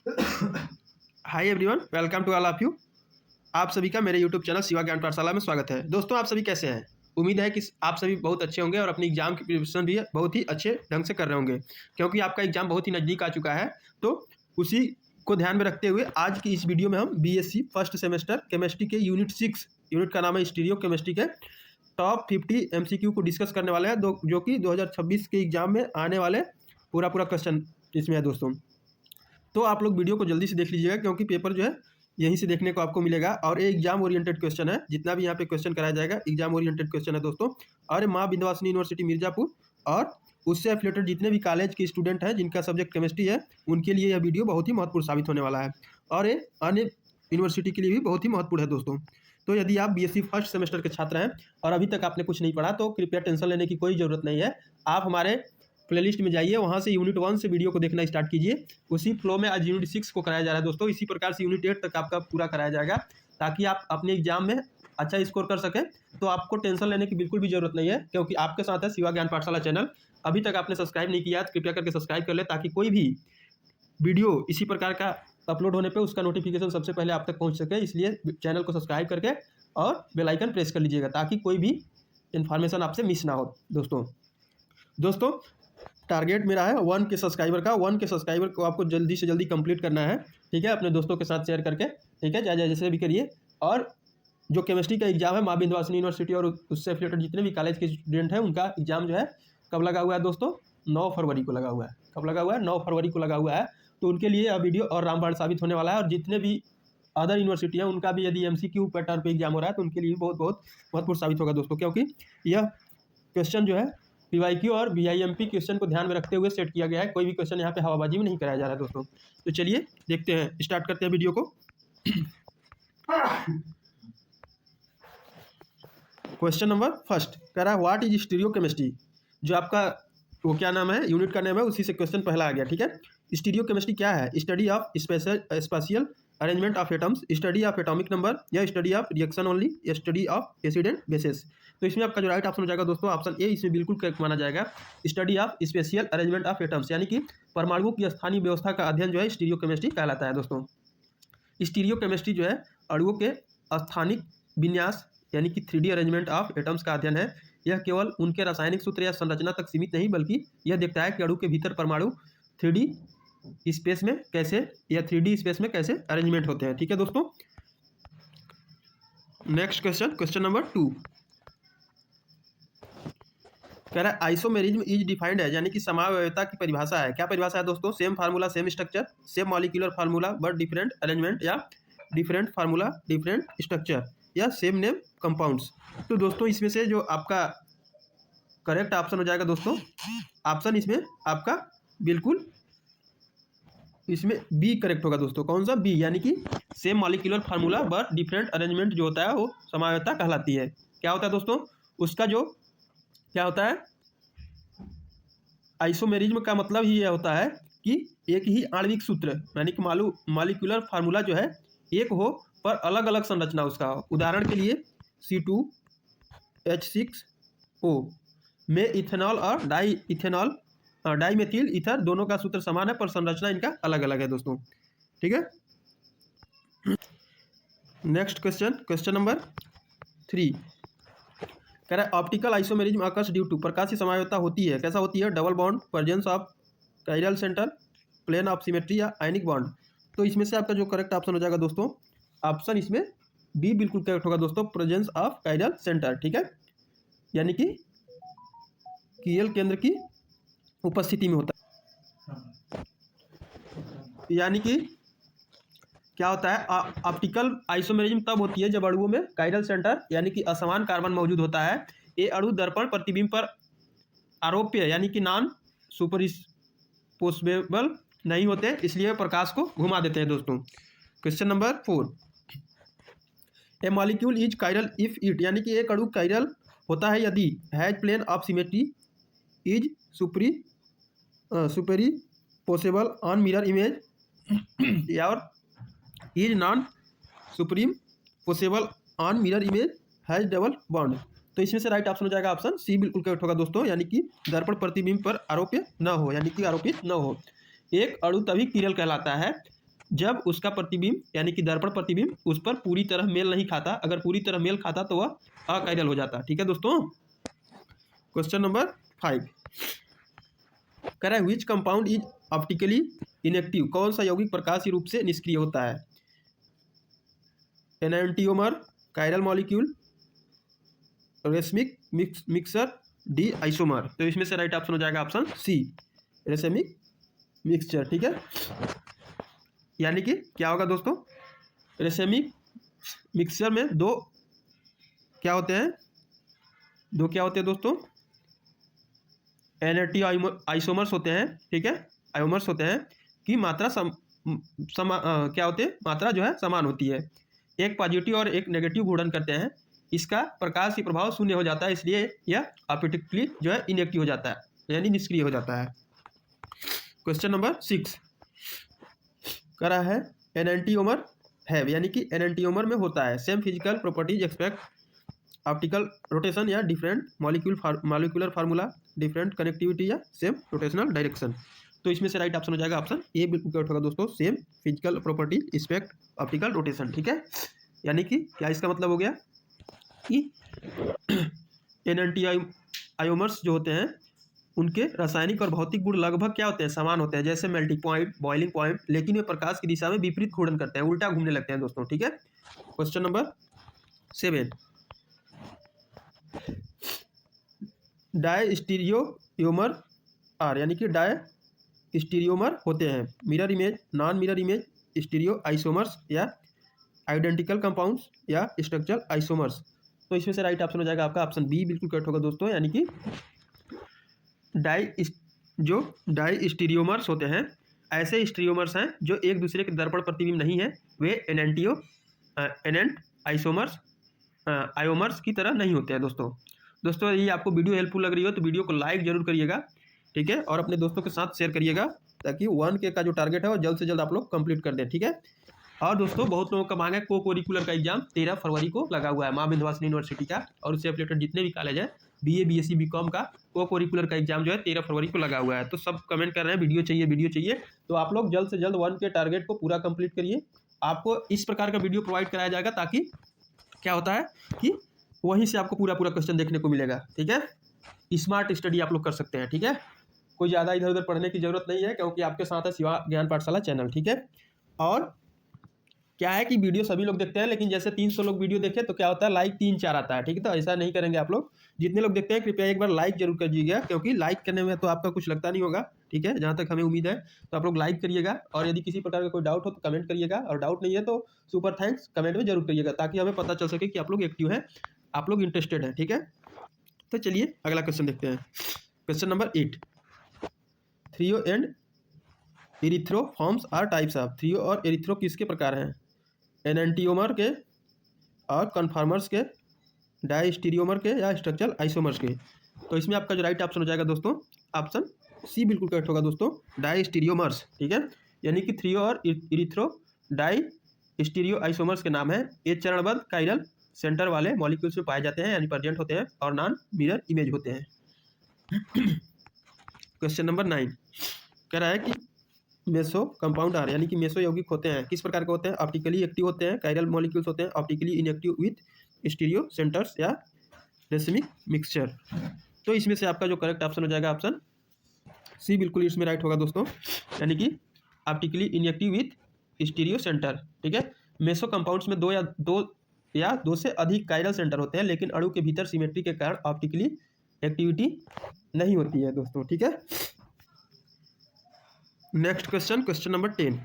Hi everyone, welcome to all of you. आप सभी का मेरे यूट्यूब चैनल शिवा ज्ञान पाठशाला में स्वागत है। दोस्तों, आप सभी कैसे हैं? उम्मीद है कि आप सभी बहुत अच्छे होंगे और अपनी एग्जाम की प्रिपरेशन भी बहुत ही अच्छे ढंग से कर रहे होंगे, क्योंकि आपका एग्जाम बहुत ही नज़दीक आ चुका है। तो उसी को ध्यान में रखते हुए आज की इस वीडियो में हम बीएससी फर्स्ट सेमेस्टर केमिस्ट्री के यूनिट 6, यूनिट का नाम है स्टीरियो केमिस्ट्री के टॉप 50 एमसीक्यू को डिस्कस करने वाले हैं, जो कि 2026 के एग्जाम में आने वाले पूरा क्वेश्चन इसमें है दोस्तों। तो आप लोग वीडियो को जल्दी से देख लीजिएगा, क्योंकि पेपर जो है यहीं से देखने को आपको मिलेगा और ये एग्जाम ओरिएंटेड क्वेश्चन है। जितना भी यहाँ पे क्वेश्चन कराया जाएगा एग्जाम ओरिएंटेड क्वेश्चन है दोस्तों। और माँ विंध्यवासिनी यूनिवर्सिटी मिर्जापुर और उससे एफिलेटेड जितने भी कॉलेज के स्टूडेंट हैं जिनका सब्जेक्ट केमिस्ट्री है, उनके लिए यह वीडियो बहुत ही महत्वपूर्ण साबित होने वाला है और ये अन्य यूनिवर्सिटी के लिए भी बहुत ही महत्वपूर्ण है दोस्तों। तो यदि आप बीएससी फर्स्ट सेमेस्टर के छात्र हैं और अभी तक आपने कुछ नहीं पढ़ा, तो कृपया टेंशन लेने की कोई ज़रूरत नहीं है। आप हमारे प्लेलिस्ट में जाइए, वहाँ से यूनिट 1 से वीडियो को देखना स्टार्ट कीजिए। उसी फ्लो में आज यूनिट 6 को कराया जा रहा है दोस्तों। इसी प्रकार से यूनिट 8 तक आपका पूरा कराया जाएगा, ताकि आप अपने एग्जाम में अच्छा स्कोर कर सकें। तो आपको टेंशन लेने की बिल्कुल भी जरूरत नहीं है, क्योंकि आपके साथ है शिवा ज्ञान पाठशाला चैनल। अभी तक आपने सब्सक्राइब नहीं किया तो कृपया करके सब्सक्राइब कर ले, ताकि कोई भी वीडियो इसी प्रकार का अपलोड होने पर उसका नोटिफिकेशन सबसे पहले आप तक पहुँच सके। इसलिए चैनल को सब्सक्राइब करके और बेल आइकन प्रेस कर लीजिएगा, ताकि कोई भी इन्फॉर्मेशन आपसे मिस ना हो दोस्तों। टारगेट मेरा है 1 के सब्सक्राइबर का। 1 के सब्सक्राइबर को आपको जल्दी से जल्दी कंप्लीट करना है, ठीक है, अपने दोस्तों के साथ शेयर करके, ठीक है, जैसे भी करिए। और जो केमिस्ट्री का एग्जाम है माँ विंध्यवासिनी यूनिवर्सिटी और उससे एफिलेटेड जितने भी कॉलेज के स्टूडेंट हैं, उनका एग्जाम जो है कब लगा हुआ है दोस्तों? 9 फरवरी को लगा हुआ है। कब लगा हुआ है? 9 फरवरी को लगा हुआ है। तो उनके लिए यह वीडियो और रामबाण साबित होने वाला है। और जितने भी अदर यूनिवर्सिटी हैं उनका भी यदि एमसीक्यू पैटर्न पे एग्जाम हो रहा है, तो उनके लिए बहुत महत्वपूर्ण साबित होगा दोस्तों, क्योंकि यह क्वेश्चन जो है पीवाईक्यू और बीआईएमपी क्वेश्चन को ध्यान में रखते हुए सेट किया गया है। कोई भी क्वेश्चन यहाँ पे हवाबाजी में नहीं कराया जा रहा है दोस्तों। तो चलिए देखते हैं, स्टार्ट करते हैं वीडियो को। क्वेश्चन नंबर फर्स्ट कह रहा है व्हाट इज स्टीरियो केमिस्ट्री। जो आपका वो क्या नाम है, यूनिट का नाम है, उसी से क्वेश्चन पहला आ गया, ठीक है। स्टीरियो केमिस्ट्री क्या है? Study of spatial arrangement of atoms, study of atomic number, या स्टडी ऑफ रिएक्शन ओनली, या study of acid and bases. तो इसमें आपका जो राइट ऑप्शन हो जाएगा दोस्तों ऑप्शन ए, इसमें बिल्कुल करेक्ट माना जाएगा। Study of spatial arrangement of atoms, यानी कि परमाणुओं की स्थानीय व्यवस्था का अध्ययन जो है स्टीरियो केमिस्ट्री कहलाता है दोस्तों। स्टीरियो केमिस्ट्री जो है अणुओं के स्थानिक विन्यास यानी कि 3D अरेंजमेंट ऑफ एटम्स का अध्ययन है। यह केवल उनके रासायनिक सूत्र या संरचना तक सीमित नहीं, बल्कि यह देखता है कि अणु के भीतर परमाणु 3D स्पेस में कैसे या 3D स्पेस में कैसे अरेंजमेंट होते हैं, ठीक है दोस्तों। नेक्स्ट क्वेश्चन, क्वेश्चन नंबर 2 कह रहा है आइसोमेरिज्म इज डिफाइंड है, यानी कि समावयवता की परिभाषा है। क्या परिभाषा है दोस्तों? Same formula same structure, same molecular formula but different arrangement, या डिफरेंट फार्मूला डिफरेंट स्ट्रक्चर, या सेम नेम कंपाउंड्स। तो दोस्तों इसमें से जो आपका करेक्ट ऑप्शन हो जाएगा दोस्तों, ऑप्शन इसमें आपका बिल्कुल इसमें बी करेक्ट होगा दोस्तों। कौन सा? बी, यानी कि same molecular formula but different arrangement जो होता है वो समावयवता कहलाती है। क्या होता है दोस्तों उसका? जो क्या होता है, आइसोमेरिज्म का मतलब ही यह होता है कि एक ही आणविक सूत्र यानी कि मॉलिक्यूलर फार्मूला जो है एक हो, पर अलग अलग संरचना उसका हो। उदाहरण के लिए C2H6O में इथेनॉल और डाईमेथिल ईथर दोनों का सूत्र समान है, पर संरचना इनका अलग अलग है दोस्तों, ठीक है। नेक्स्ट क्वेश्चन, क्वेश्चन नंबर 3 कह रहा है optical isomerism occurs due to. प्रकाश की समावयवता होती है, कैसा होती है? Double bond, presence of chiral centre, plane of symmetry, या आयनिक बॉन्ड। तो इसमें से आपका जो करेक्ट ऑप्शन हो जाएगा दोस्तों, ऑप्शन इसमें बी बिल्कुल करेक्ट होगा दोस्तों, प्रेजेंस ऑफ कायरल सेंटर, ठीक है, यानी कि कील केंद्र की उपस्थिति में होता है। यानी कि क्या होता है, ऑप्टिकल आइसोमेरिज्म तब होती है जब अणुओं में कायरल सेंटर यानी कि असमान कार्बन मौजूद होता है। ये अणु दर्पण प्रतिबिंब पर आरोप्य यानी कि नॉन सुपरइम्पोजेबल नहीं होते, इसलिए प्रकाश को घुमा देते हैं दोस्तों। Question number 4 a molecule is chiral if it, यानी कि एक अणु कायरल होता है यदि has plane of symmetry, is superimposable on mirror image, या और is non superimposable on mirror image, has double bond. तो इसमें से राइट ऑप्शन हो जाएगा ऑप्शन सी बिल्कुल करेक्ट होगा दोस्तों, यानी कि दर्पण प्रतिबिंब पर आरोप्य न हो, यानी कि आरोपित न हो। एक अणु तभी कीरल कहलाता है जब उसका प्रतिबिंब यानी कि दर्पण प्रतिबिंब उस पर पूरी तरह मेल नहीं खाता। अगर पूरी तरह मेल खाता तो वह अकाइरल हो जाता। ठीक है दोस्तों। क्वेश्चन नंबर 5 कह रहा है which compound is optically inactive. कौन सा यौगिक प्रकाशीय रूप से निष्क्रिय होता है? Enantiomer, chiral molecule, racemic mixture, D isomer. तो इसमें से राइट ऑप्शन हो जाएगा ऑप्शन सी, रेसमिक मिक्सचर। ठीक है, यानी कि क्या होगा दोस्तों, रेसमिक मिक्सचर में दो क्या होते हैं, दोस्तों एनएटी आइसोमर्स होते हैं। ठीक है, आइसोमर्स होते हैं कि मात्रा क्या होते हैं, मात्रा जो है समान होती है। एक पॉजिटिव और एक नेगेटिव घूर्णन करते हैं। इसका प्रकाश की प्रभाव शून्य हो जाता है, इसलिए यह ऑप्टिकली जो है इनएक्टिव हो जाता है, यानी निष्क्रिय हो जाता है। क्वेश्चन नंबर 6 कह रहा है एनेंटियोमर है, यानी कि एनेंटियोमर में होता है same physical properties except optical rotation या different molecular formula, different connectivity या सेम रोटेशनल डायरेक्शन। तो इसमें से राइट ऑप्शन हो जाएगा ऑप्शन ए बिल्कुल करेक्ट होगा दोस्तों, same physical property expect optical rotation. ठीक है, यानी कि क्या इसका मतलब हो गया कि एनेंटियोमर्स जो होते हैं उनके रासायनिक और भौतिक गुण लगभग क्या होते हैं, समान होते हैं, जैसे मेल्टिंग पॉइंट, बॉइलिंग पॉइंट, लेकिन वे प्रकाश की दिशा में विपरीत घूर्णन करते हैं, उल्टा घूमने लगते हैं दोस्तों। ठीक है, क्वेश्चन नंबर 7 डायस्टीरियोमर आर, यानी कि डायस्टीरियोमर होते हैं mirror image, non mirror image, stereo isomers या आइडेंटिकल कंपाउंड्स या स्ट्रक्चरल आइसोमर्स। तो इसमें से राइट ऑप्शन हो जाएगा आपका ऑप्शन बी बिल्कुल करेक्ट होगा दोस्तों, यानी कि डाई स्टीरियोमर्स होते हैं ऐसे स्टीरियोमर्स हैं जो एक दूसरे के दर्पण प्रतिबिंब नहीं है, वे एनेंट आइसोमर्स की तरह नहीं होते हैं दोस्तों ये आपको वीडियो हेल्पफुल लग रही हो तो वीडियो को लाइक जरूर करिएगा। ठीक है, और अपने दोस्तों के साथ शेयर करिएगा ताकि 1K का जो टारगेट है वो जल्द से जल्द आप लोग कंप्लीट कर दें। ठीक है, और दोस्तों बहुत लोगों का मांग है को करिकुलर का एग्जाम 13 फरवरी को लगा हुआ है माँ विंध्यवासिनी यूनिवर्सिटी का, और उससे रिलेटेड जितने भी कॉलेज है BA BSc BCom का को करिकुलर का एग्जाम जो है 13 फरवरी को लगा हुआ है। तो सब कमेंट कर रहे हैं वीडियो चाहिए, तो आप लोग जल्द से जल्द 1K टारगेट को पूरा कंप्लीट करिए। आपको इस प्रकार का वीडियो प्रोवाइड कराया जाएगा ताकि क्या होता है कि वहीं से आपको पूरा क्वेश्चन देखने को मिलेगा। ठीक है, स्मार्ट स्टडी आप लोग कर सकते हैं। ठीक है, कोई ज़्यादा इधर उधर पढ़ने की जरूरत नहीं है क्योंकि आपके साथ है शिवा ज्ञान पाठशाला चैनल। ठीक है, और क्या है कि वीडियो सभी लोग देखते हैं, लेकिन जैसे 300 लोग वीडियो देखे तो क्या होता है लाइक 3-4 आता है। ठीक है, तो ऐसा नहीं करेंगे आप लोग, जितने लोग देखते हैं कृपया एक बार लाइक जरूर कर दीजिएगा, क्योंकि लाइक करने में तो आपका कुछ लगता नहीं होगा। ठीक है, जहाँ तक हमें उम्मीद है, तो आप लोग लाइक करिएगा, और यदि किसी प्रकार का कोई डाउट हो तो कमेंट करिएगा, और डाउट नहीं है तो सुपर थैंक्स कमेंट में जरूर करिएगा, ताकि हमें पता चल सके कि आप लोग एक्टिव हैं, आप लोग इंटरेस्टेड हैं। ठीक है, तो चलिए अगला क्वेश्चन देखते हैं। Question number 8 threo and erythro forms are types of. Threo और एरिथ्रो किसके प्रकार हैं? एनेंटियोमर के और कन्फार्मर्स के, डायस्टीरियोमर के या स्ट्रक्चरल आइसोमर्स के। तो इसमें आपका जो राइट ऑप्शन हो जाएगा दोस्तों ऑप्शन सी बिल्कुल करेक्ट होगा दोस्तों, डायस्टीरियोमर्स। ठीक है, यानी कि थ्रियो और इरिथ्रो डायस्टीरियो आइसोमर्स के नाम है। ये चरणबद्ध कायरल सेंटर वाले मॉलिक्यूल्स में पाए जाते हैं, यानी प्रेजेंट होते हैं, और नॉन मिरर इमेज होते हैं। क्वेश्चन नंबर 9 कह रहा है कि मेसो कंपाउंड आर, यानी कि मेसो यौगिक होते हैं किस प्रकार के होते हैं? ऑप्टिकली एक्टिव होते हैं, कायरल मॉलिक्यूल्स होते हैं, optically inactive with stereo centres या रेसमिक मिक्सचर। तो इसमें से आपका जो करेक्ट ऑप्शन हो जाएगा ऑप्शन सी बिल्कुल इसमें राइट होगा दोस्तों, यानी कि optically inactive with stereo centre. ठीक है, मेसो कंपाउंड्स में दो से अधिक कायरल सेंटर होते हैं, लेकिन अणु के भीतर सिमेट्री के कारण ऑप्टिकली एक्टिविटी नहीं होती है दोस्तों। ठीक है, नेक्स्ट क्वेश्चन नंबर 10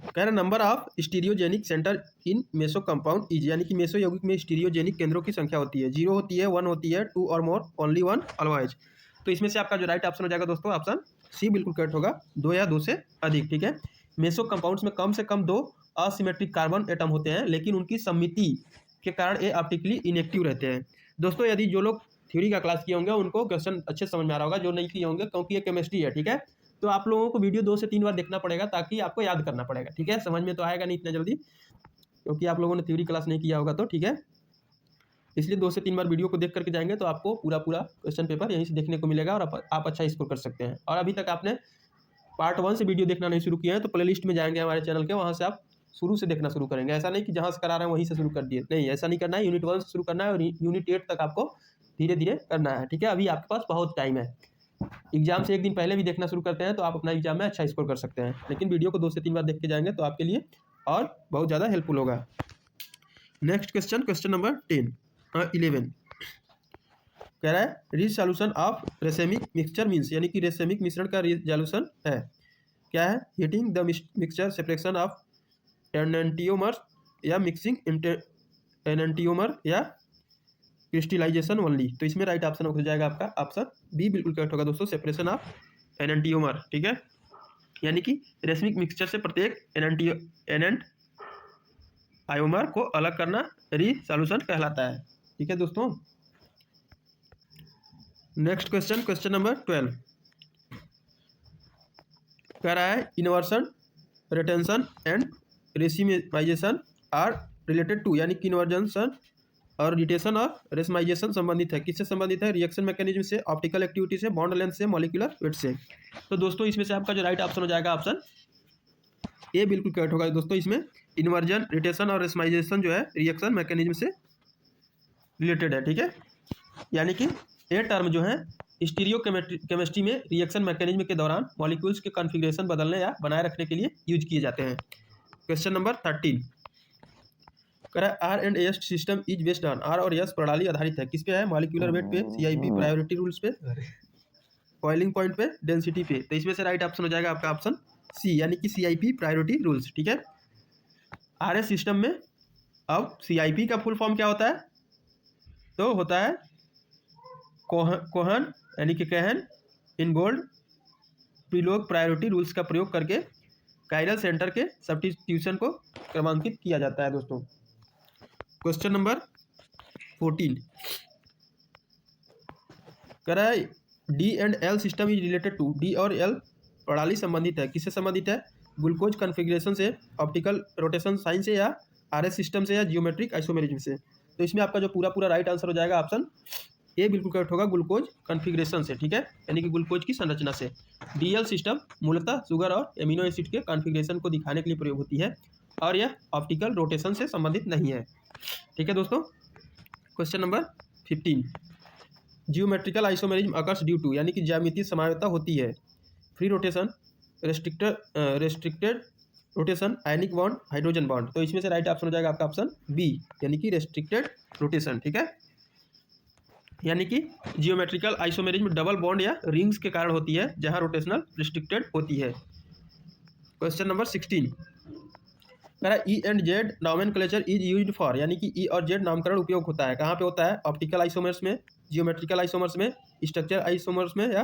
कह रहा number of stereogenic centre in meso compound is, यानी कि मेसो यौगिक में स्टीरियोजेनिक केंद्रों की संख्या होती है, 0 होती है, 1 होती है, 2 और मोर, ओनली 1 ऑलवेज। तो इसमें से आपका जो राइट ऑप्शन हो जाएगा दोस्तों ऑप्शन सी बिल्कुल करेक्ट होगा, 2 या 2 से अधिक। ठीक है, मेसो कंपाउंड्स में कम से कम 2 असिमेट्रिक कार्बन एटम होते हैं, लेकिन उनकी सममिति के कारण ये ऑप्टिकली इनएक्टिव रहते हैं। दोस्तों यदि जो लोग थ्योरी का क्लास किए होंगे उनको क्वेश्चन अच्छे समझ में आ रहा होगा, जो नहीं किए होंगे क्योंकि ये केमिस्ट्री है। ठीक है, तो आप लोगों को वीडियो 2 से 3 बार देखना पड़ेगा ताकि आपको याद करना पड़ेगा। ठीक है, समझ में तो आएगा नहीं इतना जल्दी क्योंकि आप लोगों ने थ्योरी क्लास नहीं किया होगा। तो ठीक है, इसलिए 2 से 3 बार वीडियो को देख करके जाएंगे तो आपको पूरा क्वेश्चन पेपर यहीं से देखने को मिलेगा और आप अच्छा स्कोर कर सकते हैं। और अभी तक आपने पार्ट 1 से वीडियो देखना नहीं शुरू किए हैं तो प्लेलिस्ट में जाएंगे हमारे चैनल के, वहाँ से आप शुरू से देखना शुरू करेंगे। ऐसा नहीं कि जहाँ से करा रहे हैं वहीं से शुरू कर दिए, नहीं, ऐसा नहीं करना है। यूनिट 1 से शुरू करना है और यूनिट 8 तक आपको धीरे धीरे करना है, ठीक है। अभी आपके पास बहुत टाइम है। एग्जाम से एक दिन पहले भी देखना शुरू करते हैं तो आप अपना एग्जाम में अच्छा स्कोर कर सकते हैं, लेकिन वीडियो को 2 से 3 बार देख के जाएंगे तो आपके लिए और बहुत ज़्यादा हेल्पफुल होगा। नेक्स्ट क्वेश्चन, क्वेश्चन नंबर 11 कह रहा है resolution of racemic mixture means, यानी कि रेसेमिक मिश्रण का रिजोल्यूशन है क्या है? Heating the mixture, separation of enantiomer या मिक्सिंग एनेंटियोमर या क्रिस्टलाइजेशन ओनली। तो इसमें राइट ऑप्शन हो जाएगा आपका ऑप्शन बी बिल्कुल करेक्ट होगा दोस्तों, सेपरेशन ऑफ एनेंटियोमर, ठीक है। यानी कि रेशमिक मिक्सचर से प्रत्येक एनेंट आयोमर को अलग करना रिसोल्यूशन कहलाता है, ठीक है दोस्तों। नेक्स्ट क्वेश्चन, क्वेश्चन नंबर 12 कह रहा है inversion, retention and racemization are related to, यानी कि इन्वर्जन और रिटेशन और रेसिमाइजेशन संबंधित है, किससे संबंधित है? रिएक्शन मैकेनिज्म से, ऑप्टिकल एक्टिविटी से, बॉन्ड लेंथ से, मॉलिक्यूलर वेट से। तो दोस्तों इसमें से आपका जो राइट ऑप्शन हो जाएगा ऑप्शन ए बिल्कुल करेक्ट होगा दोस्तों। इसमें इन्वर्जन, रिटेशन और रेसिमाइजेशन जो है रिएक्शन मैकेनिज्म से रिलेटेड है, ठीक है। यानी कि ये टर्म जो है स्टीरियो केमिस्ट्री में रिएक्शन मैकेनिज्म के दौरान मॉलिक्यूल्स के कॉन्फ़िगरेशन बदलने या बनाए रखने के लिए यूज किए जाते हैं। क्वेश्चन नंबर 13 कह R and S system is based on, R और एस प्रणाली आधारित है किस पे है? मॉलिक्यूलर वेट पे, सीआईपी प्रायोरिटी रूल्स पे, बॉइलिंग पॉइंट पे, डेंसिटी पे। तो इसमें से राइट ऑप्शन हो जाएगा आपका ऑप्शन सी, यानी कि सीआईपी प्रायोरिटी रूल्स, ठीक है। आरएस सिस्टम में अब सीआईपी का फुल फॉर्म क्या होता है? तो होता है कोहन यानी कि कहन इन गोल्ड प्रीलोग प्रायोरिटी रूल्स का प्रयोग करके कायरल सेंटर के सब्स्टिट्यूशन को क्रमांकित किया जाता है दोस्तों। क्वेश्चन नंबर 14 कह रहा है D and L system is related to, D और एल प्रणाली संबंधित है, किससे संबंधित है? ग्लूकोज कॉन्फ़िगरेशन से, ऑप्टिकल रोटेशन साइन से, या आरएस सिस्टम से, या जियोमेट्रिक आइसोमेरिज्म से। तो इसमें आपका जो पूरा राइट आंसर हो जाएगा ऑप्शन ए बिल्कुल करेक्ट होगा, ग्लूकोज कॉन्फ़िगरेशन से, ठीक है, यानी कि ग्लूकोज की संरचना से। डीएल सिस्टम मूलतः शुगर और एमिनो एसिड के कॉन्फ़िगरेशन को दिखाने के लिए प्रयोग होती है और यह ऑप्टिकल रोटेशन से संबंधित नहीं है, ठीक है दोस्तों। Question number 15 geometrical isomerism occurs due to, यानी कि ज्यामितीय समानता होती है free rotation, restricted rotation, ionic bond, hydrogen bond. तो इसमें से राइट ऑप्शन हो जाएगा आपका ऑप्शन बी, यानी कि रेस्ट्रिक्टेड रोटेशन, ठीक है। यानी कि जियोमेट्रिकल आइसोमेरिज्म डबल बॉन्ड या रिंग्स के कारण होती है जहां रोटेशनल रिस्ट्रिक्टेड होती है। क्वेश्चन नंबर 16 कह रहा है E and Z nomenclature is used for, यानी कि ई और जेड नामकरण उपयोग होता है कहाँ पे होता है? ऑप्टिकल आइसोमर्स में, जियोमेट्रिकल आइसोमर्स में, स्ट्रक्चर आइसोमर्स में, या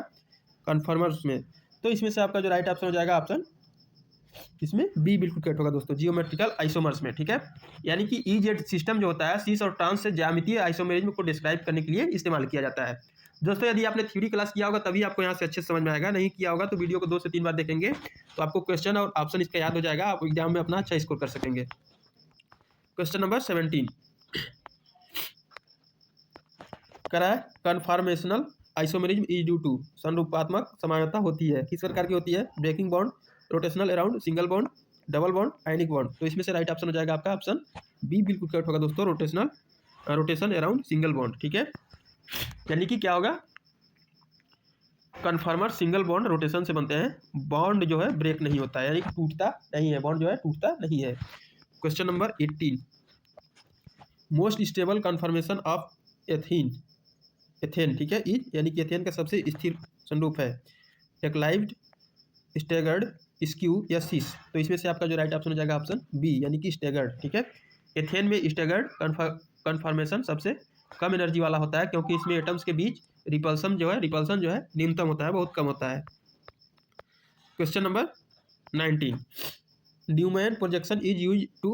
कन्फर्मर्स में। तो इसमें से आपका जो राइट ऑप्शन हो जाएगा ऑप्शन इसमें बी बिल्कुल करेक्ट होगा दोस्तों, जियोमेट्रिकल आइसोमर्स में, ठीक है। यानी कि ई जेड सिस्टम जो होता है सीस और ट्रांस से ज्यामितीय आइसोमेरिज्म को डिस्क्राइब करने के लिए इस्तेमाल किया जाता है दोस्तों। यदि आपने थ्योरी क्लास किया होगा तभी आपको यहाँ से अच्छे समझ में आएगा, नहीं किया होगा तो वीडियो को 2 से 3 बार देखेंगे तो आपको क्वेश्चन और ऑप्शन इसका याद हो जाएगा, आप एग्जाम में अपना अच्छा स्कोर कर सकेंगे। क्वेश्चन नंबर 17 कह रहा है conformational isomerism is due to, संरूपात्मक समानता होती है किस प्रकार की होती है? Breaking bond, rotational around, single bond, double bond, ionic bond. तो इसमें से राइट ऑप्शन हो जाएगा आपका ऑप्शन बी बिल्कुल करेक्ट होगा दोस्तों, रोटेशन अराउंड सिंगल बॉन्ड, ठीक है। यानी कि क्या होगा? कन्फर्मर सिंगल बॉन्ड रोटेशन से बनते हैं, बॉन्ड जो है ब्रेक नहीं होता है, यानी कि टूटता नहीं है, बॉन्ड जो है टूटता नहीं है। Question number 18 most stable confirmation of ethane, ठीक है, इज, यानी कि एथेन का सबसे स्थिर संरूप है एक्लाइव्ड, स्टेगर्ड, स्क्यू या सीस। तो इसमें से आपका जो राइट ऑप्शन हो जाएगा ऑप्शन बी, यानी कि स्टेगर्ड, ठीक है। एथेन में स्टेगर्ड कन्फर्मेशन सबसे कम एनर्जी वाला होता है क्योंकि इसमें एटम्स के बीच रिपल्सन जो है न्यूनतम होता है, बहुत कम होता है। Question number 19 Newman projection is use to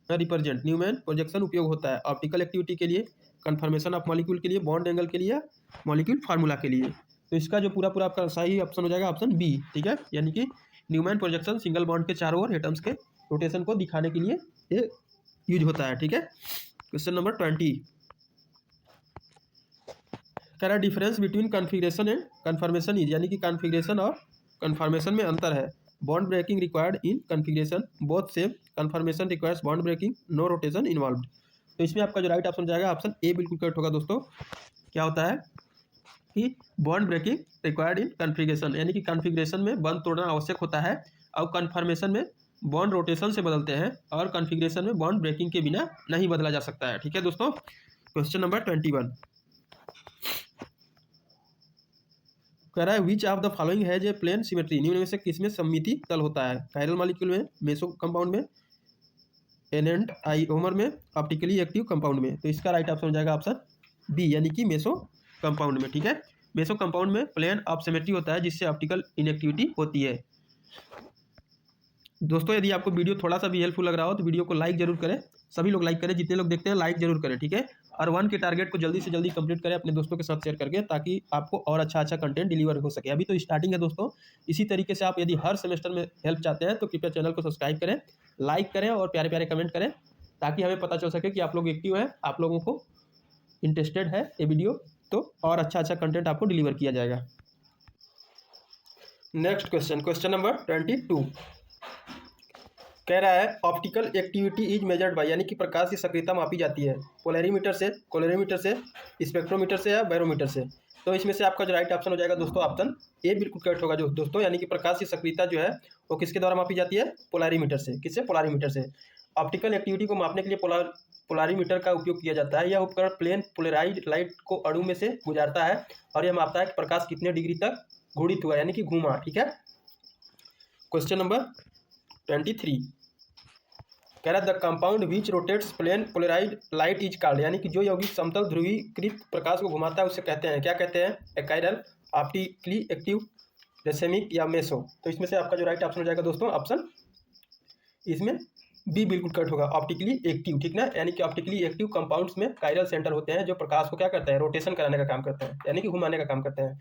represent, Newman projection उपयोग होता है ऑप्टिकल एक्टिविटी के लिए, कन्फर्मेशन ऑफ मॉलिक्यूल के लिए, बॉन्ड एंगल के लिए, मॉलिक्यूल फार्मूला के लिए। तो इसका जो पूरा आपका सही ऑप्शन हो जाएगा ऑप्शन बी, ठीक है। यानी कि न्यूमैन प्रोजेक्शन सिंगल बॉन्ड के चारों ओर एटम्स के रोटेशन को दिखाने के लिए ये यूज होता है, ठीक है। क्वेश्चन नंबर 20 कह रहा है difference between configuration and conformation is, यानी कि कॉन्फ़िगरेशन और कन्फर्मेशन में अंतर है। Bond breaking required in configuration, both same. Conformation requires bond breaking, no rotation involved. तो इसमें आपका जो राइट ऑप्शन जाएगा ऑप्शन ए बिल्कुल करेक्ट होगा दोस्तों। क्या होता है कि bond breaking required in configuration, यानी कि कन्फिग्रेशन में बॉन्ड तोड़ना आवश्यक होता है, और कन्फर्मेशन में बॉन्ड रोटेशन से बदलते हैं, और कन्फिग्रेशन में बॉन्ड ब्रेकिंग के बिना नहीं बदला जा सकता है। ठीक है दोस्तों। क्वेश्चन नंबर 21 कह रहा है which of the following has a plane symmetry, निम्न में से किसमें सममिति तल होता है? कायरल मॉलिक्यूल में, मेसो कंपाउंड में, एनेंट आइओमर में, ऑप्टिकली एक्टिव कंपाउंड में। तो इसका राइट ऑप्शन हो जाएगा ऑप्शन बी, यानी कि मेसो कंपाउंड में। ठीक है, मेसो कंपाउंड में प्लेन ऑफ सिमेट्री होता है, जिससे ऑप्टिकल इनएक्टिविटी होती है। दोस्तों यदि आपको वीडियो थोड़ा सा भी हेल्पफुल लग रहा हो तो वीडियो को लाइक जरूर करें, सभी लोग लाइक करें, जितने लोग देखते हैं लाइक जरूर करें। ठीक है, और 1 के टारगेट को जल्दी से जल्दी कंप्लीट करें अपने दोस्तों के साथ शेयर करके, ताकि आपको और अच्छा कंटेंट डिलीवर हो सके। अभी तो स्टार्टिंग है दोस्तों, इसी तरीके से आप यदि हर सेमेस्टर में हेल्प चाहते हैं तो कृपया चैनल को सब्सक्राइब करें, लाइक करें और प्यारे प्यारे कमेंट करें, ताकि हमें पता चल सके कि आप लोग एक्टिव हैं, आप लोगों को इंटरेस्टेड है ये वीडियो, तो और अच्छा कंटेंट आपको डिलीवर किया जाएगा। नेक्स्ट क्वेश्चन, क्वेश्चन नंबर 22 कह रहा है optical activity is measured by, यानी कि प्रकाश की सक्रियता मापी जाती है पोलैरीमीटर से, कोलोरीमीटर से, स्पेक्ट्रोमीटर से या बैरोमीटर से। तो इसमें से आपका जो राइट ऑप्शन हो जाएगा दोस्तों ऑप्शन ए बिल्कुल करेक्ट होगा जो दोस्तों, यानी कि प्रकाश की सक्रियता जो है वो किसके द्वारा मापी जाती है? पोलैरीमीटर से। किससे? पोलैरीमीटर से। ऑप्टिकल एक्टिविटी को मापने के लिए पोलैरीमीटर का उपयोग किया जाता है। यह उपकरण प्लेन पोलराइज्ड लाइट को अणु में से गुजारता है और यह मापता है कि प्रकाश कितने डिग्री तक घूर्णित हुआ, यानी कि घूमा। ठीक है, क्वेश्चन नंबर 23 कह रहा है the compound which rotates plane polarized light is called, यानी कि जो यौगिक समतल ध्रुवीकृत प्रकाश को घुमाता है उसे कहते हैं, क्या कहते हैं? एकाइरल, ऑप्टिकली एक्टिव, रेसेमिक या मेसो। तो इसमें से आपका जो राइट ऑप्शन हो जाएगा दोस्तों ऑप्शन इसमें बी बिल्कुल करेक्ट होगा, ऑप्टिकली एक्टिव। ठीक ना, यानी कि ऑप्टिकली एक्टिव कंपाउंड्स में कायरल सेंटर होते हैं जो प्रकाश को क्या करते हैं? रोटेशन कराने का काम करते हैं, यानी कि घुमाने का काम करते हैं।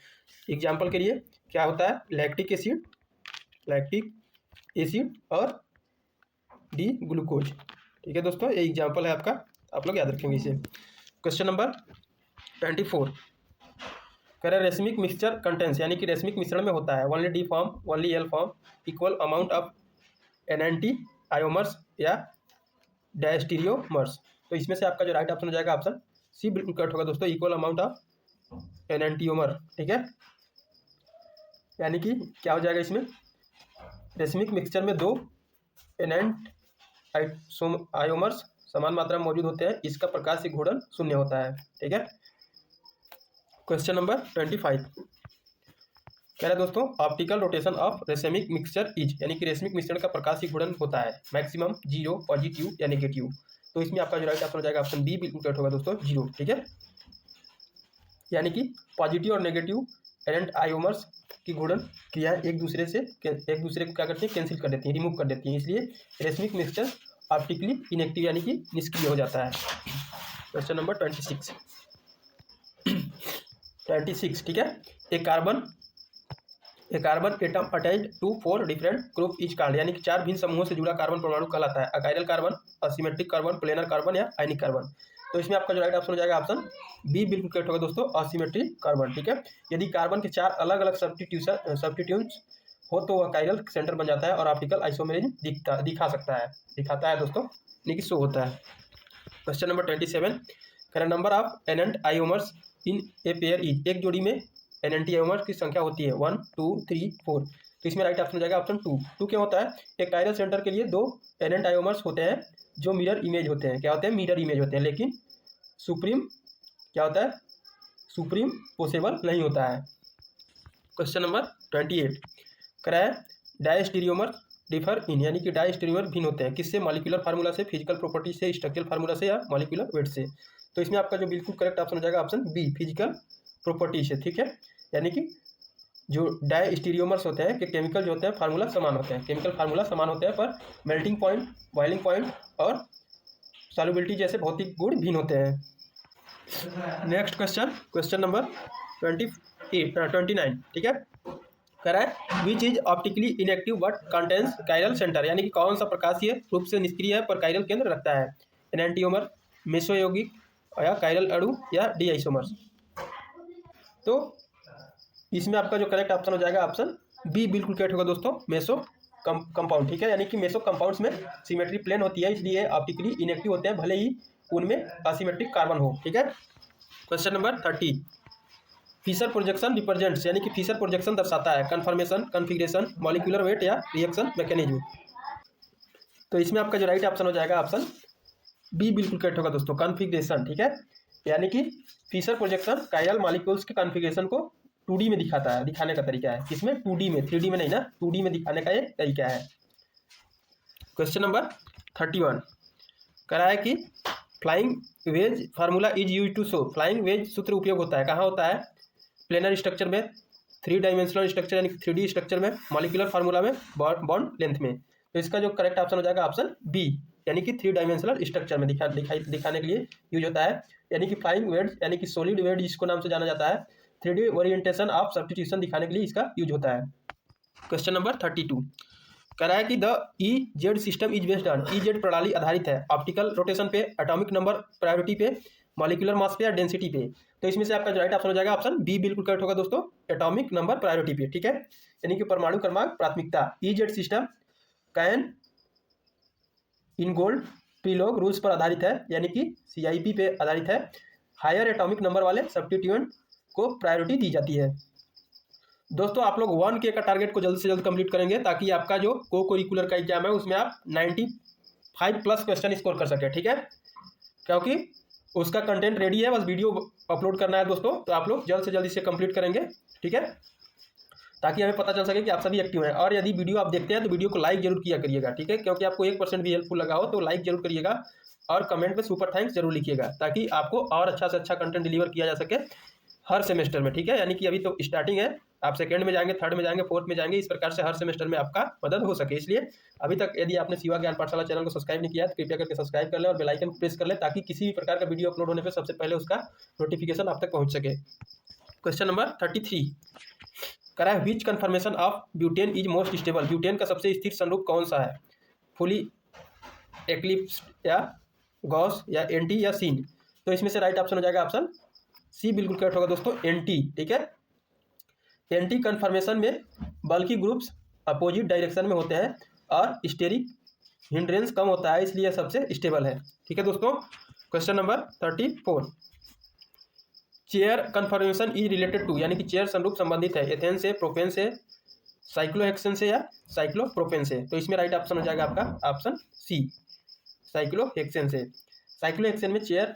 एग्जाम्पल के लिए क्या होता है? लैक्टिक एसिड और डी ग्लूकोज। ठीक है दोस्तों, ये एग्जाम्पल है आपका, आप लोग याद रखेंगे इसे। क्वेश्चन नंबर 24 कह रहे रेशमिक मिक्सचर कंटेंस, यानी कि रेशमिक मिश्रण में होता है only D form, only L form, equal amount of enantiomers या डायस्टीरियोमर्स। तो इसमें से आपका जो राइट ऑप्शन हो जाएगा ऑप्शन सी बिल्कुल करेक्ट होगा दोस्तों, इक्वल अमाउंट ऑफ एनेंटियोमर। ठीक है, यानी कि क्या हो जाएगा इसमें? रेशमिक मिक्सचर में 2 एनेंट आयोमर्स समान मात्रा में मौजूद होते हैं, इसका प्रकाश से घूर्णन शून्य होता है। ठीक है, क्वेश्चन नंबर 25 कह रहा है दोस्तों optical rotation of racemic mixture is, यानी कि रेशमिक मिश्रण का प्रकाशीय घूर्णन होता है मैक्सिमम 0, पॉजिटिव या नेगेटिव। तो इसमें आपका जो राइट ऑप्शन हो जाएगा ऑप्शन बी बिल्कुल करेक्ट होगा दोस्तों, 0। ठीक है, यानी कि पॉजिटिव और नेगेटिव एनेंट आयोमर्स की घूर्णन क्रियाएं एक दूसरे को क्या करती हैं? कैंसिल कर देती हैं, रिमूव कर देती हैं, इसलिए रेशमिक मिक्सचर ऑप्टिकली इनएक्टिव यानी कि निष्क्रिय हो जाता है। क्वेश्चन नंबर 26 ठीक है, a carbon atom attached to 4 different group is called, यानी कि 4 भिन्न समूहों से जुड़ा कार्बन परमाणु कहलाता है achiral carbon, asymmetric carbon, planar carbon या आयनिक कार्बन। तो इसमें आपका जो राइट ऑप्शन हो जाएगा ऑप्शन बी बिल्कुल करेक्ट होगा दोस्तों, असिमेट्रिक कार्बन। ठीक है, यदि कार्बन के 4 अलग अलग सब्स्टिट्यूट्स हो तो वह काइरल सेंटर बन जाता है और ऑप्टिकल आइसोमेरिज्म दिखाता है दोस्तों, यानी कि शो होता है। क्वेश्चन नंबर 27 कह number of enantiomers in a pair is, एक जोड़ी में एनेंटी आयोमर्स की संख्या होती है 1, 2, 3, 4। तो इसमें राइट ऑप्शन हो जाएगा ऑप्शन 2 क्या होता है? एक काइरल सेंटर के लिए 2 एनेंट आयोमर्स होते हैं जो मिरर इमेज होते हैं। क्या होते हैं? मिरर इमेज होते हैं, लेकिन सुप्रीम क्या होता है? सुप्रीम पोसेबल नहीं होता है। क्वेश्चन नंबर 28 कराया डायस्टीरियोमर डिफर इन, यानी कि डायस्टीरियोमर भिन्न होते हैं किससे? मॉलिक्यूलर फार्मूला से, फिजिकल प्रॉपर्टी से, स्ट्रक्चरल फार्मूला से या मॉलिक्यूलर वेट से। तो इसमें आपका जो बिल्कुल करेक्ट ऑप्शन हो जाएगा ऑप्शन बी, फिजिकल प्रॉपर्टी से। ठीक है, यानी कि जो डायस्टीरियोमर्स होते हैं कि केमिकल जो होते हैं फार्मूला समान होते हैं, पर मेल्टिंग पॉइंट, बॉइलिंग पॉइंट और सॉल्युबिलिटी जैसे भौतिक गुण भिन्न होते हैं। नेक्स्ट क्वेश्चन नंबर 29 ठीक है, कह रहा है which is optically inactive but contains chiral centre, यानी कि कौन सा प्रकाशीय रूप से निष्क्रिय है पर काइरल केंद्र रखता है? एनेंटियोमर, मेसोयौगिक या काइरल अणु या डी आइसोमर्स। तो इसमें आपका जो करेक्ट ऑप्शन हो जाएगा ऑप्शन बी बिल्कुल करेक्ट होगा दोस्तों, मेसो कंपाउंड, ठीक है। यानी कि मेसो कंपाउंड्स में सिमेट्री प्लेन होती है, इसलिए ऑप्टिकली इनएक्टिव होते हैं, भले ही उनमें असिमेट्रिक कार्बन हो, ठीक है। Question number 30, Fischer projection represents, यानी कि फिशर प्रोजेक्शन दर्शाता है कन्फर्मेशन, कॉन्फिगरेशन, मॉलिक्यूलर वेट या रिएक्शन मैकेनिज्म। तो इसमें आपका जो राइट ऑप्शन हो जाएगा ऑप्शन बी बिल्कुल करेक्ट होगा दोस्तों, कॉन्फिगरेशन, ठीक है। यानी कि फिशर प्रोजेक्शन कायरल मॉलिक्यूल्स के कॉन्फिगरेशन को 2D में दिखाता है, दिखाने का तरीका है, किसमें 2D में, 3D में नहीं ना, 2D में दिखाने का एक तरीका है। क्वेश्चन नंबर 31 करा है कि flying wedge formula is use to show, flying wedge सूत्र उपयोग होता है, कहाँ होता है, प्लेनर स्ट्रक्चर में, 3 डायमेंशनल स्ट्रक्चर यानी कि 3D स्ट्रक्चर में, मॉलिक्यूलर फार्मूला में, बॉन्ड लेंथ में। तो इसका जो करेक्ट ऑप्शन हो जाएगा ऑप्शन बी, यानी कि 3 डायमेंशनल स्ट्रक्चर में दिखाने के लिए यूज होता है। यानी कि फ्लाइंग वेज यानी कि सॉलिड वेज जिसको नाम से जाना जाता है, 3D ओरिएंटेशन ऑफ सब्स्टिट्यूशन दिखाने के लिए इसका यूज होता है। क्वेश्चन नंबर 32 कह रहा है कि the EZ system is based on, EZ प्रणाली आधारित है ऑप्टिकल रोटेशन पे, एटॉमिक नंबर प्रायोरिटी पे, मॉलिक्यूलर मास पे या डेंसिटी पे। तो इसमें से आपका जो राइट ऑप्शन हो जाएगा ऑप्शन बी बिल्कुल करेक्ट होगा दोस्तों, एटॉमिक नंबर प्रायोरिटी पे, ठीक है। यानी कि परमाणु क्रमांक प्राथमिकता, EZ system Cahn Ingold Prelog rules पर आधारित है, यानी कि CIP पे आधारित है। हायर एटॉमिक नंबर वाले सब्स्टिट्यूएंट को प्रायोरिटी दी जाती है। दोस्तों आप लोग 1K का टारगेट को जल्द से जल्द कंप्लीट करेंगे, ताकि आपका जो को करिकुलर का एग्जाम है उसमें आप 95+ क्वेश्चन स्कोर कर सकें, ठीक है। क्योंकि उसका कंटेंट रेडी है, बस वीडियो अपलोड करना है दोस्तों। तो आप लोग जल्द से जल्द इसे कंप्लीट करेंगे, ठीक है, ताकि हमें पता चल सके कि आप सभी एक्टिव हैं। और यदि वीडियो आप देखते हैं तो वीडियो को लाइक जरूर किया करिएगा, ठीक है, क्योंकि आपको 1% भी हेल्पफुल लगा हो तो लाइक जरूर करिएगा और कमेंट में सुपर थैंक्स जरूर लिखिएगा, ताकि आपको और अच्छा से अच्छा कंटेंट डिलीवर किया जा सके हर सेमेस्टर में, ठीक है। यानी कि अभी तो स्टार्टिंग है, आप सेकंड में जाएंगे, थर्ड में जाएंगे, फोर्थ में जाएंगे, इस प्रकार से हर सेमेस्टर में आपका मदद हो सके। इसलिए अभी तक यदि आपने शिवा ज्ञान पाठशाला चैनल को सब्सक्राइब नहीं किया तो कृपया करके सब्सक्राइब कर लें और बेल आइकन को प्रेस कर लें, ताकि किसी भी प्रकार का वीडियो अपलोड होने पर सबसे पहले उसका नोटिफिकेशन आप तक पहुंच सके। क्वेश्चन नंबर 33 करा है which conformation of butane is most stable, butane का सबसे स्थिर संरूप कौन सा है, फुली एक्लिप्स्ड या गॉस या एंटी या सीन। तो इसमें से राइट ऑप्शन हो जाएगा ऑप्शन सी बिल्कुल करेक्ट होगा दोस्तों, एंटी, ठीक है। एंटी कन्फर्मेशन में बल्कि ग्रुप्स अपोजिट डायरेक्शन में होते हैं और स्टेरिक हिंड्रेंस कम होता है, इसलिए सबसे स्टेबल है, ठीक है दोस्तों। Question number 34 chair conformation is related to, यानी कि चेयर संरूप संबंधित है एथेन से, प्रोपेन से, साइक्लोहेक्सेन से या साइक्लोप्रोपेन से। तो इसमें राइट ऑप्शन हो जाएगा आपका ऑप्शन सी, साइक्लोहेक्सेन से। साइक्लोहेक्सेन में चेयर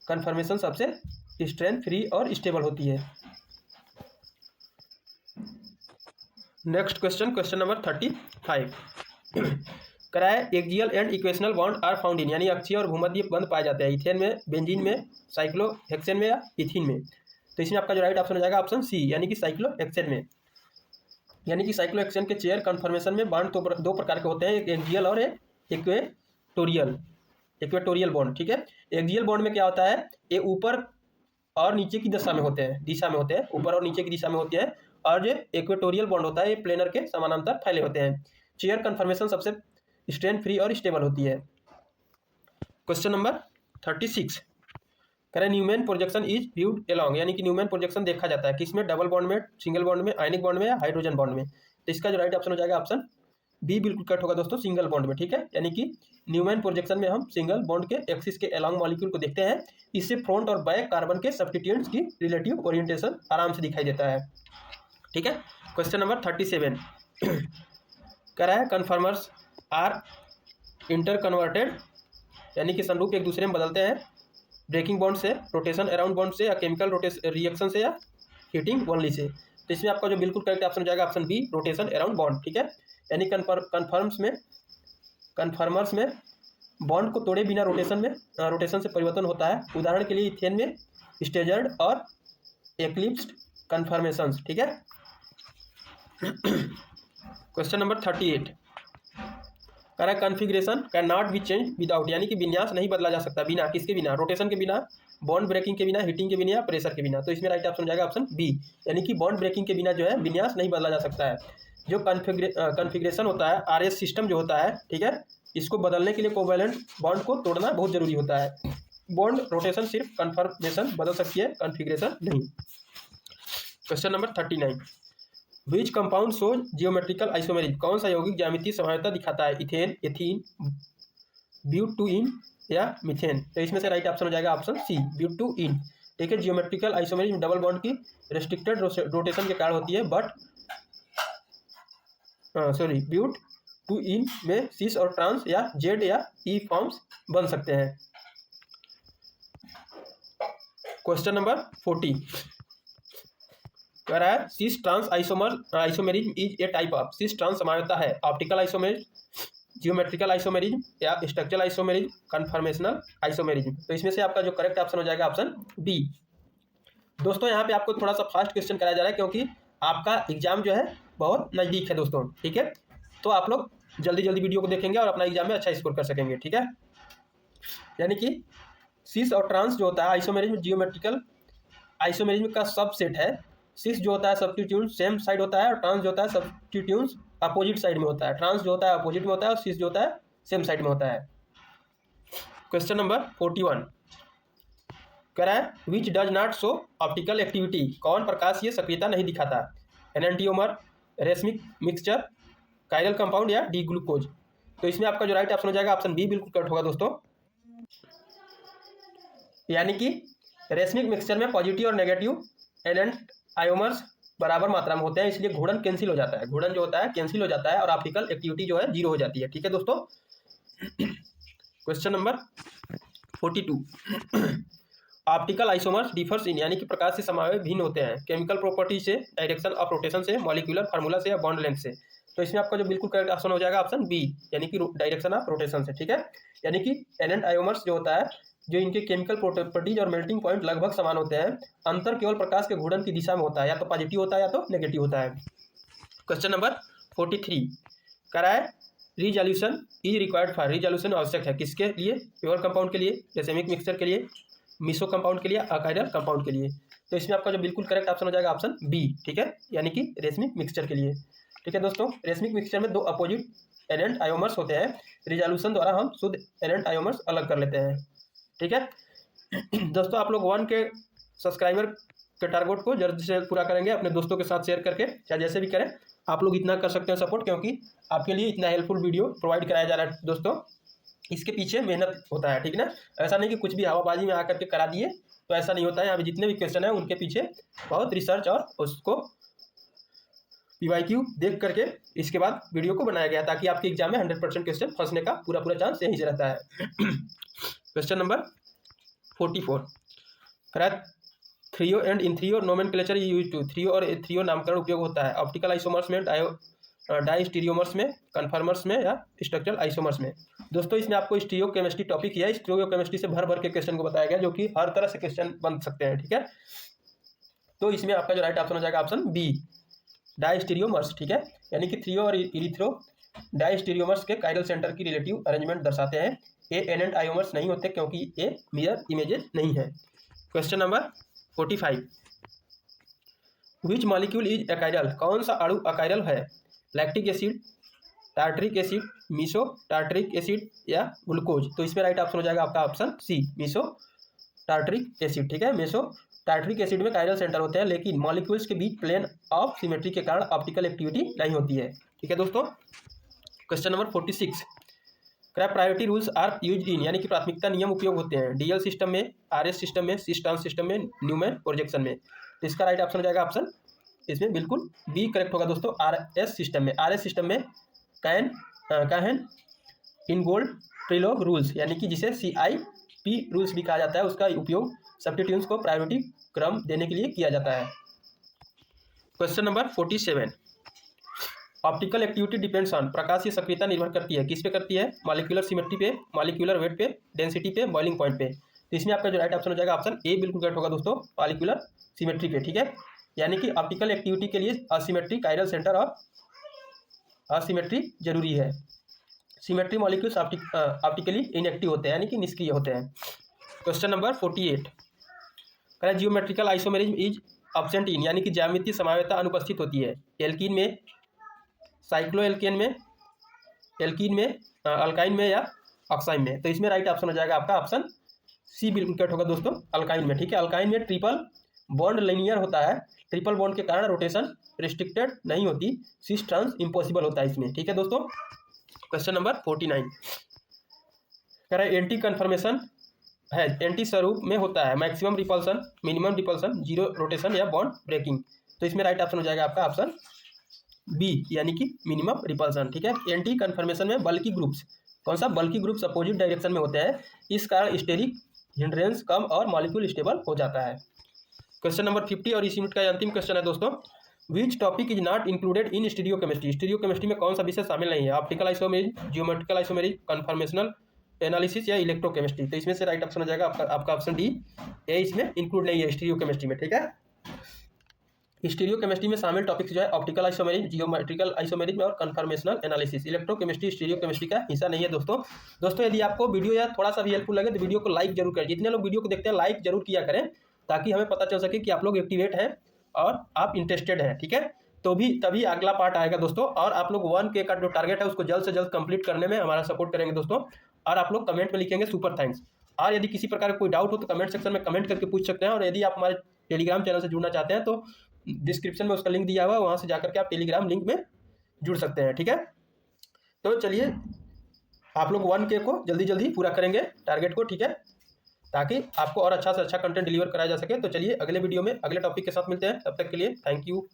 कन्फर्मेशन सबसे स्ट्रेंथ फ्री और स्टेबल होती है। नेक्स्ट क्वेश्चन, क्वेश्चन नंबर 35 कराए axial and equational bond are found in, यानी अक्षीय और भूमध्य बंध पाए जाते हैं इथेन में, बेंजीन में, साइक्लोहेक्सेन में या इथीन में। तो इसमें आपका जो राइट ऑप्शन हो जाएगा ऑप्शन सी, यानी कि साइक्लोहेक्सेन में। यानी कि साइक्लोहेक्सेन के चेयर कन्फर्मेशन में बॉन्ड तो 2 प्रकार के होते हैं, एक एक्सियल और एक इक्वेटोरियल बॉन्ड, ठीक है। एक्सियल बॉन्ड में क्या होता है, ये ऊपर और नीचे की दिशा में होते हैं, ऊपर और नीचे की दिशा में होते हैं। और जो इक्वेटोरियल बॉन्ड होता है ये प्लेनर के समानांतर फैले होते हैं। चेयर कन्फर्मेशन सबसे स्ट्रेन फ्री और स्टेबल होती है। क्वेश्चन नंबर 36 करें Newman projection is viewed along, यानी कि न्यूमैन प्रोजेक्शन देखा जाता है किसमें, डबल बॉन्ड में, सिंगल बॉन्ड में, आयनिक बॉन्ड में या हाइड्रोजन बॉन्ड में। तो इसका जो राइट ऑप्शन हो जाएगा ऑप्शन बी बिल्कुल करेक्ट होगा दोस्तों, सिंगल बॉन्ड में, ठीक है। यानी कि न्यूमैन प्रोजेक्शन में हम सिंगल बॉन्ड के एक्सिस के एलॉन्ग मॉलिक्यूल को देखते हैं, इससे फ्रंट और बैक कार्बन के सब्स्टिट्यूएंट्स की रिलेटिव ओरिएंटेशन आराम से दिखाई देता है, ठीक है। क्वेश्चन नंबर 37 कह रहा है कन्फर्मर्स आर इंटर कन्वर्टेड, यानी कि संरूप एक दूसरे में बदलते हैं ब्रेकिंग बॉन्ड से, रोटेशन अराउंड बॉन्ड से, या केमिकल रिएक्शन से, या हीटिंग ओनली से। तो इसमें आपका जो बिल्कुल करेक्ट ऑप्शन हो जाएगा option B, rotation around bond, ठीक है। यानी कन्फर्मर्स में बॉन्ड को तोड़े बिना रोटेशन से परिवर्तन होता है। उदाहरण के लिए इथेन में स्टेजर्ड और एक्लिप्स्ड कन्फर्मेशंस, ठीक है। क्वेश्चन नंबर 38 कह रहा है configuration can not be change without, यानी कि विन्यास नहीं बदला जा सकता बिना किसके बिना, रोटेशन के बिना, बॉन्ड ब्रेकिंग के बिना, हीटिंग के बिना या प्रेशर के बिना। तो इसमें राइट ऑप्शन हो जाएगा ऑप्शन बी, यानी कि बॉन्ड ब्रेकिंग के बिना जो है विन्यास नहीं बदला जा सकता है। जो कॉन्फ़िगरेशन होता है RS सिस्टम जो होता है, ठीक है, इसको बदलने के लिए कोवैलेंट बॉन्ड को तोड़ना बहुत जरूरी होता है। बॉन्ड रोटेशन सिर्फ कन्फर्मेशन बदल सकती है, कॉन्फ़िगरेशन नहीं। Question number 39 which compound show geometrical isomerism, कौन सा यौगिक ज्यामितीय समानता दिखाता है? इथेन, एथीन, ब्यूटूइन या मीथेन। तो इसमें से राइट ऑप्शन हो जाएगा ऑप्शन सी, ब्यूटूइन। ठीक है, जियोमेट्रिकल आइसोमेरिज्म डबल बॉन्ड की रेस्ट्रिक्टेड रोटेशन के कारण होती है, बट ब्यूट टू इन में सिस और ट्रांस या जेड या ई फॉर्म्स बन सकते हैं। क्वेश्चन नंबर 40 कह रहा है cis trans isomerism is a type of, cis trans समानता है ऑप्टिकल आइसोमेरिज्म, जियोमेट्रिकल आइसोमेरिज्म या स्ट्रक्चरल आइसोमेरिज्म, कन्फर्मेशनल आइसोमेरिज्म। तो इसमें से आपका जो करेक्ट ऑप्शन हो जाएगा ऑप्शन बी। दोस्तों यहाँ पे आपको थोड़ा सा फास्ट क्वेश्चन कराया जा रहा है क्योंकि आपका एग्जाम जो है बहुत नज़दीक है दोस्तों। ठीक है, तो आप लोग जल्दी जल्दी वीडियो को देखेंगे और अपना एग्जाम में अच्छा स्कोर कर सकेंगे। ठीक है, यानी कि सिस और ट्रांस जो होता है आइसोमेरिज्म जियोमेट्रिकल आइसोमेरिज्म का सबसेट है। सिस जो होता है सब्स्टिट्यूट सेम साइड होता है और ट्रांस जो होता है सब्स्टिट्यूट अपोजिट साइड में होता है। ट्रांस जो होता है अपोजिट में होता है और सिस जो होता है सेम साइड में होता है। क्वेश्चन नंबर 41 कह रहा है which does not show optical activity, कौन प्रकाशीय सक्रियता नहीं दिखाता? एनेंटियोमर, रेशमिक मिक्सचर, कायरल कंपाउंड या डी ग्लूकोज। तो इसमें आपका जो राइट ऑप्शन हो जाएगा ऑप्शन बी बिल्कुल करेक्ट होगा दोस्तों। यानी कि रेशमिक मिक्सचर में पॉजिटिव और नेगेटिव एनेंट आयोमर्स बराबर मात्रा में होते हैं, इसलिए घूर्णन कैंसिल हो जाता है, घूर्णन जो होता है कैंसिल हो जाता है और ऑप्टिकल एक्टिविटी जो है जीरो हो जाती है। ठीक है दोस्तों, question number 42 optical isomers differs इन, यानी कि प्रकाश से समावेश भिन्न होते हैं केमिकल प्रॉपर्टी से, डायरेक्शन ऑफ रोटेशन से, मॉलिक्यूलर फार्मूला से या बॉन्ड लेंथ से। तो इसमें आपका जो बिल्कुल करेक्ट ऑप्शन हो जाएगा ऑप्शन बी, यानी कि डायरेक्शन ऑफ रोटेशन से। ठीक है, यानी कि एनेंट आयोमर्स जो होता है जो इनके केमिकल प्रॉपर्टीज और मेल्टिंग पॉइंट लगभग समान होते हैं, अंतर केवल प्रकाश के घूर्णन की दिशा में होता है, या तो पॉजिटिव होता है या तो नेगेटिव होता है। क्वेश्चन नंबर 43 कह रहा है resolution is required for, resolution आवश्यक है किसके लिए? प्योर कंपाउंड के लिए, रेशमिक मिक्सचर के लिए, मिसो कंपाउंड के लिए, अकायरल कंपाउंड के लिए। तो इसमें आपका जो बिल्कुल करेक्ट ऑप्शन हो जाएगा ऑप्शन बी। ठीक है, यानी कि रेशमिक मिक्सचर के लिए। ठीक है दोस्तों, रेशमिक मिक्सचर में दो अपोजिट एनेंट आयोमर्स होते हैं, रिजोल्यूशन द्वारा हम शुद्ध एनेंट आयोमर्स अलग कर लेते हैं। ठीक है दोस्तों, आप लोग 1 के सब्सक्राइबर के टारगेट को जल्द से पूरा करेंगे, अपने दोस्तों के साथ शेयर करके, चाहे जैसे भी करें आप लोग इतना कर सकते हैं सपोर्ट, क्योंकि आपके लिए इतना हेल्पफुल वीडियो प्रोवाइड कराया जा रहा है दोस्तों। इसके पीछे मेहनत होता है, ठीक ना, ऐसा नहीं कि कुछ भी हवाबाजी में आकर के करा दिए, तो ऐसा नहीं होता है। यहाँ पे जितने भी क्वेश्चन है उनके पीछे बहुत रिसर्च और उसको PYQ देख करके इसके बाद वीडियो को बनाया गया, ताकि आपके एग्जाम में 100% क्वेश्चन फंसने का पूरा चांस यहीं से रहता है। Question number 44 correct threo and in threo nomenclature use to, threo और थ्रियो नामकरण उपयोग होता है ऑप्टिकल आइसोमर्स में, डाइस्टीरियोमर्स में, कन्फर्मर्स में या स्ट्रक्चरल आइसोमर्स में। दोस्तों इसमें आपको स्टीरियो केमिस्ट्री टॉपिक किया है, स्टीरियो केमिस्ट्री से भर के क्वेश्चन को बताया गया, जो कि हर तरह से क्वेश्चन बन सकते हैं। ठीक है, तो इसमें आपका जो राइट ऑप्शन हो जाएगा ऑप्शन बी, डाइस्टीरियोमर्स। ठीक है, यानी कि थ्रियो और इरिथ्रो डाइस्टीरियोमर्स के कायरल सेंटर की रिलेटिव अरेंजमेंट दर्शाते हैं। ये एनेंट आयोमर्स नहीं होते क्योंकि ये मिरर इमेजेस नहीं है। Question number 45 which molecule is achiral, कौन सा अणु अकायरल है? Lactic acid, tartaric acid, meso tartaric acid या ग्लूकोज। तो इसमें राइट ऑप्शन हो जाएगा आपका option C, meso tartaric acid. ठीक है, मीसो टार्टरिक एसिड में कायरल सेंटर होते हैं, लेकिन मॉलिक्यूल्स के बीच प्लेन ऑफ सिमेट्री के कारण ऑप्टिकल एक्टिविटी नहीं होती है। ठीक है दोस्तों, question number 46 priority rules are use in, यानी कि प्राथमिकता नियम उपयोग होते हैं DL सिस्टम में, RS सिस्टम में, सिस ट्रांस सिस्टम में, न्यूमैन प्रोजेक्शन में। तो इसका राइट ऑप्शन हो जाएगा ऑप्शन इसमें बिल्कुल बी करेक्ट होगा दोस्तों, RS सिस्टम में। RS सिस्टम में कैहन इनगोल्ड प्रिलोग रूल्स, यानी कि जिसे CIP रूल्स भी कहा जाता है, उसका उपयोग सब्स्टिट्यूएंट्स को प्रायोरिटी क्रम देने के लिए किया जाता है। Question number 47 optical activity depends on, प्रकाशीय सक्रियता निर्भर करती है किस पे करती है? मॉलिक्यूलर सिमेट्री पे, मॉलिक्यूलर वेट पे, डेंसिटी पे, बॉइलिंग पॉइंट पे। तो इसमें आपका जो राइट ऑप्शन हो जाएगा ऑप्शन ए बिल्कुल करेक्ट होगा दोस्तों, मॉलिक्यूलर सिमेट्री पे। ठीक है, यानी कि ऑप्टिकल एक्टिविटी के लिए असिमेट्री कायरल सेंटर और असिमेट्री जरूरी है। सिमेट्री मॉलिक्यूल्स ऑप्टिकली इनएक्टिव होते हैं, यानी कि निष्क्रिय होते हैं। Question number 48 geometrical isomerism is absent in, यानी कि ज्यामितीय समावेशता अनुपस्थित होती है एल्कीन में, साइक्लो एल्केन में, एल्कीन में, अल्काइन में या ऑक्साइन में। तो इसमें राइट ऑप्शन हो जाएगा आपका ऑप्शन सी बिल्कुल करेक्ट होगा दोस्तों, अल्काइन में। ठीक है, अल्काइन में ट्रिपल बॉन्ड लिनियर होता है, ट्रिपल बॉन्ड के कारण रोटेशन रिस्ट्रिक्टेड नहीं होती, सिस टर्न्स इम्पॉसिबल होता है इसमें। ठीक है दोस्तों, क्वेश्चन नंबर 49 कह रहा है एंटी कन्फर्मेशन है, एंटी स्वरूप में होता है, maximum repulsion, minimum repulsion, zero rotation या बॉन्ड ब्रेकिंग। तो इसमें राइट ऑप्शन हो जाएगा आपका ऑप्शन बी, यानी कि मिनिमम रिपल्सन। ठीक है, एंटी कन्फर्मेशन में बल्कि ग्रुप्स, कौन सा बल्कि ग्रुप्स अपोजिट डायरेक्शन में होते हैं, इस कारण स्टेरिक हिंड्रेंस कम और मॉलिक्यूल स्टेबल हो जाता है। क्वेश्चन नंबर 50 और इस यूनिट का अंतिम क्वेश्चन है दोस्तों, which topic is not included in stereo chemistry, stereo chemistry में कौन सा विषय शामिल नहीं है, optical isomerism, geometrical isomerism, conformational analysis या इलेक्ट्रोकेमिस्ट्री। तो इसमें से राइट ऑप्शन हो जाएगा आपका ऑप्शन डी, ए इसमें इंक्लूड नहीं है स्टीरियो केमिस्ट्री में। ठीक है, स्टीरियो केमिस्ट्री में शामिल टॉपिक्स जो है ऑप्टिकल आइसोमेरिज, जियोमेट्रिकल आइसोमेरिज में और conformational analysis. Electrochemistry stereo chemistry का हिस्सा नहीं है दोस्तों यदि आपको वीडियो या थोड़ा सा भी हेल्पफुल लगे तो वीडियो को लाइक जरूर करें, जितने लोग वीडियो को देखते हैं लाइक जरूर किया करें, ताकि हमें पता चल सके कि आप लोग एक्टिवेट हैं और आप इंटरेस्टेड हैं। ठीक है, तो भी तभी अगला पार्ट आएगा दोस्तों, और आप लोग 1K का जो टारगेट है उसको जल्द से जल्द कंप्लीट करने में हमारा सपोर्ट करेंगे दोस्तों। और आप लोग कमेंट में लिखेंगे सुपर थैंक्स, और यदि किसी प्रकार का कोई डाउट हो तो कमेंट सेक्शन में कमेंट करके पूछ सकते हैं। और यदि आप हमारे टेलीग्राम चैनल से जुड़ना चाहते हैं तो डिस्क्रिप्शन में उसका लिंक दिया हुआ है, वहाँ से जाकर के आप टेलीग्राम लिंक में जुड़ सकते हैं। ठीक है, तो चलिए आप लोग 1K को जल्दी जल्दी पूरा करेंगे टारगेट को। ठीक है, ताकि आपको और अच्छा से अच्छा कंटेंट डिलीवर कराया जा सके। तो चलिए अगले वीडियो में अगले टॉपिक के साथ मिलते हैं, तब तक के लिए थैंक यू।